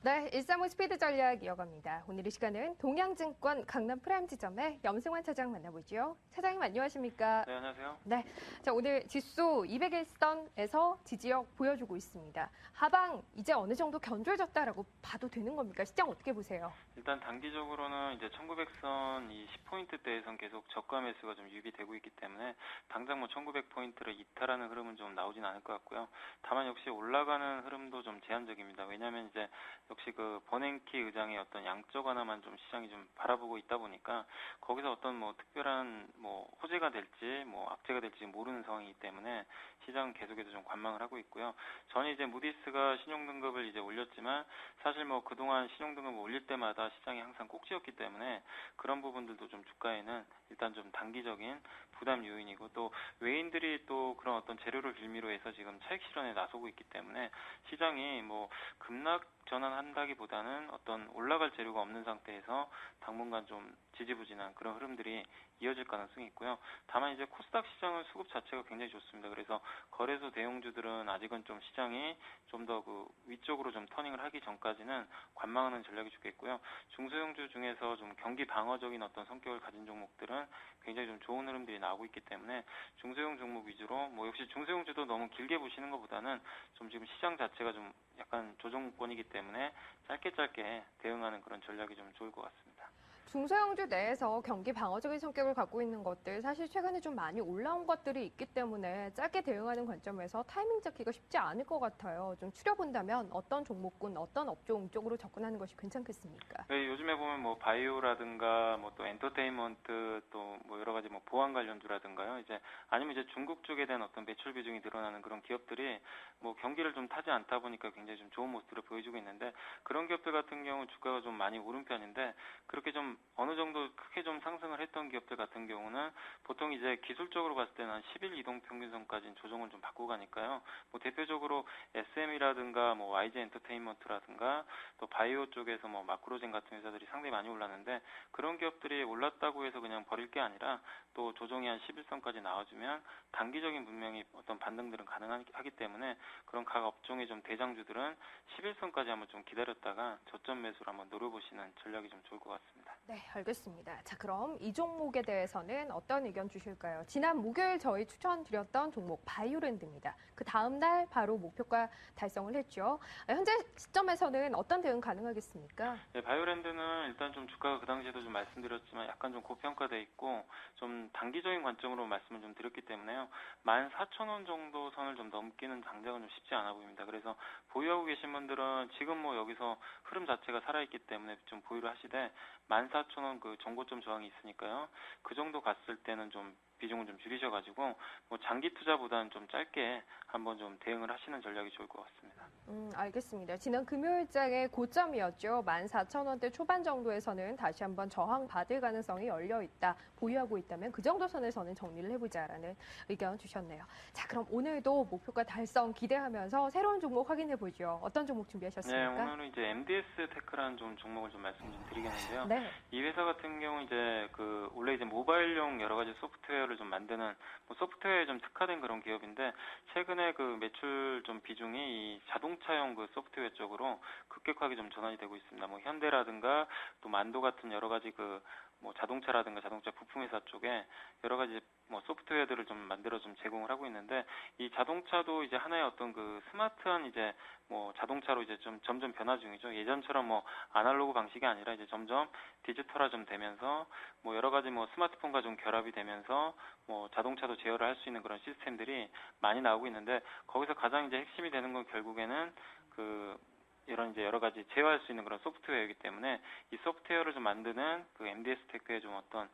네, 135 스피드 전략 이어갑니다. 오늘 이 시간은 동양증권 강남 프라임 지점의 염승환 차장 만나보죠. 차장님 안녕하십니까? 네, 안녕하세요. 네, 자 오늘 지수 200일선에서 지지력 보여주고 있습니다. 하방 이제 어느 정도 견조해졌다라고 봐도 되는 겁니까? 시장 어떻게 보세요? 일단 단기적으로는 이제 1900선 이 10포인트대에선 계속 저가 매수가 좀 유비되고 있기 때문에 당장 뭐 1900포인트를 이탈하는 흐름은 좀 나오진 않을 것 같고요. 다만 역시 올라가는 흐름도 좀 제한적입니다. 왜냐하면 이제 역시 그 버냉키 의장의 어떤 양적 완화만 좀 시장이 좀 바라보고 있다 보니까 거기서 어떤 뭐 특별한 뭐 호재가 될지 뭐 악재가 될지 모르는 상황이기 때문에 시장은 계속해서 좀 관망을 하고 있고요. 전에 이제 무디스가 신용등급을 이제 올렸지만 사실 뭐 그동안 신용등급을 올릴 때마다 시장이 항상 꼭지였기 때문에 그런 부분들도 좀 주가에는 일단 좀 단기적인 부담 요인이고 또 외인들이 또 그런 어떤 재료를 빌미로 해서 지금 차익 실현에 나서고 있기 때문에 시장이 뭐 급락 전환한다기보다는 어떤 올라갈 재료가 없는 상태에서 당분간 좀 지지부진한 그런 흐름들이 이어질 가능성이 있고요. 다만 이제 코스닥 시장은 수급 자체가 굉장히 좋습니다. 그래서 거래소 대형주들은 아직은 좀 시장이 좀 더 그 위쪽으로 좀 터닝을 하기 전까지는 관망하는 전략이 좋겠고요. 중소형주 중에서 좀 경기 방어적인 어떤 성격을 가진 종목들은 굉장히 좀 좋은 흐름들이 나오고 있기 때문에 중소형 종목 위주로 뭐 역시 중소형주도 너무 길게 보시는 것보다는 좀 지금 시장 자체가 좀 약간 조정권이기 때문에 짧게 대응하는 그런 전략이 좀 좋을 것 같습니다. 중소형주 내에서 경기 방어적인 성격을 갖고 있는 것들, 사실 최근에 좀 많이 올라온 것들이 있기 때문에 짧게 대응하는 관점에서 타이밍 잡기가 쉽지 않을 것 같아요. 좀 추려본다면 어떤 종목군, 어떤 업종 쪽으로 접근하는 것이 괜찮겠습니까? 네, 요즘에 보면 뭐 바이오라든가 뭐 또 엔터테인먼트 또 뭐 여러 가지 뭐 보안 관련주라든가요. 이제 아니면 이제 중국 쪽에 대한 어떤 매출 비중이 늘어나는 그런 기업들이 뭐 경기를 좀 타지 않다 보니까 굉장히 좀 좋은 모습을 보여주고 있는데 그런 기업들 같은 경우 주가가 좀 많이 오른 편인데 그렇게 좀 어느 정도 크게 좀 상승을 했던 기업들 같은 경우는 보통 이제 기술적으로 봤을 때는 한 10일 이동 평균선까지는 조정을 좀 받고 가니까요. 뭐 대표적으로 SM이라든가 뭐 YG 엔터테인먼트라든가 또 바이오 쪽에서 뭐 마크로젠 같은 회사들이 상당히 많이 올랐는데 그런 기업들이 올랐다고 해서 그냥 버릴 게 아니라 또 조정이 한 11선까지 나와주면 단기적인 분명히 어떤 반등들은 가능하기 때문에 그런 각 업종의 좀 대장주들은 11선까지 한번 좀 기다렸다가 저점 매수를 한번 노려보시는 전략이 좀 좋을 것 같습니다. 네, 알겠습니다. 자, 그럼 이 종목에 대해서는 어떤 의견 주실까요? 지난 목요일 저희 추천드렸던 종목 바이오랜드입니다. 그 다음 날 바로 목표가 달성을 했죠. 현재 시점에서는 어떤 대응 가능하겠습니까? 네, 바이오랜드는 일단 좀 주가가 그 당시에도 좀 말씀드렸지만 약간 좀 고평가돼 있고 좀 단기적인 관점으로 말씀을 좀 드렸기 때문에요. 14,000원 정도 선을 좀 넘기는 당장은 좀 쉽지 않아 보입니다. 그래서 보유하고 계신 분들은 지금 뭐 여기서 흐름 자체가 살아있기 때문에 좀 보유를 하시되 14,000원 그 정고점 저항이 있으니까요. 그 정도 갔을 때는 좀 비중을 좀 줄이셔가지고 뭐 장기 투자보다는 좀 짧게 한번 좀 대응을 하시는 전략이 좋을 것 같습니다. 알겠습니다. 지난 금요일장의 고점이었죠. 14,000원대 초반 정도에서는 다시 한번 저항받을 가능성이 열려 있다. 보유하고 있다면 그 정도 선에서는 정리를 해보자라는 의견 주셨네요. 자, 그럼 오늘도 목표가 달성 기대하면서 새로운 종목 확인해보죠. 어떤 종목 준비하셨습니까? 네, 오늘은 이제 MDS 테크라는 좀 종목을 좀 말씀 좀 드리겠는데요. 네. 이 회사 같은 경우 이제 그 원래 이제 모바일용 여러 가지 소프트웨어를 좀 만드는 뭐 소프트웨어에 좀 특화된 그런 기업인데 최근에 그 매출 좀 비중이 이 자동차용 그 소프트웨어 쪽으로 급격하게 좀 전환이 되고 있습니다. 뭐 현대라든가 또 만도 같은 여러 가지 그 뭐 자동차라든가 자동차 부품 회사 쪽에 여러 가지 뭐 소프트웨어들을 좀 만들어 좀 제공을 하고 있는데 이 자동차도 이제 하나의 어떤 그 스마트한 이제 뭐 자동차로 이제 좀 점점 변화 중이죠. 예전처럼 뭐 아날로그 방식이 아니라 이제 점점 디지털화 좀 되면서 뭐 여러 가지 뭐 스마트폰과 좀 결합이 되면서 뭐 자동차도 제어를 할 수 있는 그런 시스템들이 많이 나오고 있는데 거기서 가장 이제 핵심이 되는 건 결국에는 그 이런 이제 여러 가지 제어할 수 있는 그런 소프트웨어이기 때문에 이 소프트웨어를 좀 만드는 그 MDS 테크의 좀 어떤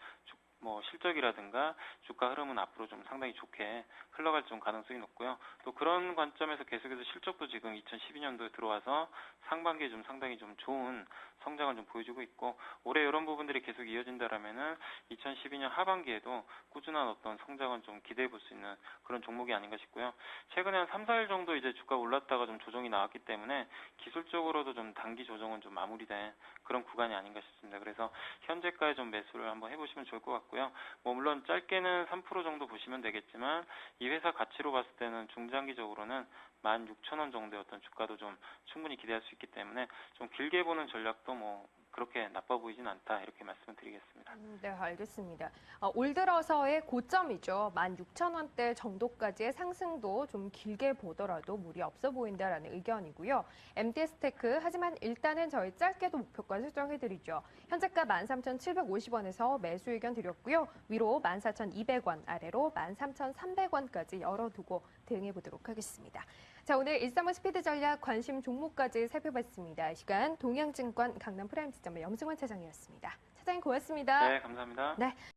뭐 실적이라든가 주가 흐름은 앞으로 좀 상당히 좋게 흘러갈 좀 가능성이 높고요. 또 그런 관점에서 계속해서 실적도 지금 2012년도에 들어와서 상반기에 좀 상당히 좀 좋은 성장을 좀 보여주고 있고 올해 이런 부분들이 계속 이어진다라면은 2012년 하반기에도 꾸준한 어떤 성장을 좀 기대해 볼 수 있는 그런 종목이 아닌가 싶고요. 최근에 한 3, 4일 정도 이제 주가 올랐다가 좀 조정이 나왔기 때문에 기술적으로도 좀 단기 조정은 좀 마무리된 그런 구간이 아닌가 싶습니다. 그래서 현재가에 좀 매수를 한번 해보시면 좋을 것 같고요. 뭐 물론 짧게는 3% 정도 보시면 되겠지만 이 회사 가치로 봤을 때는 중장기적으로는 16,000원 정도의 어떤 주가도 좀 충분히 기대할 수 있기 때문에 좀 길게 보는 전략도 뭐 그렇게 나빠 보이진 않다 이렇게 말씀을 드리겠습니다. 네, 알겠습니다. 올 들어서의 고점이죠. 16,000원대 정도까지의 상승도 좀 길게 보더라도 무리 없어 보인다라는 의견이고요. MTS테크 하지만 일단은 저희 짧게도 목표가 설정해드리죠. 현재가 13,750원에서 매수 의견 드렸고요. 위로 14,200원, 아래로 13,300원까지 열어두고 대응해보도록 하겠습니다. 자, 오늘 135 스피드 전략 관심 종목까지 살펴봤습니다. 이 시간 동양증권 강남 프라임 지점의 염승원 차장이었습니다. 차장님 고맙습니다. 네, 감사합니다. 네.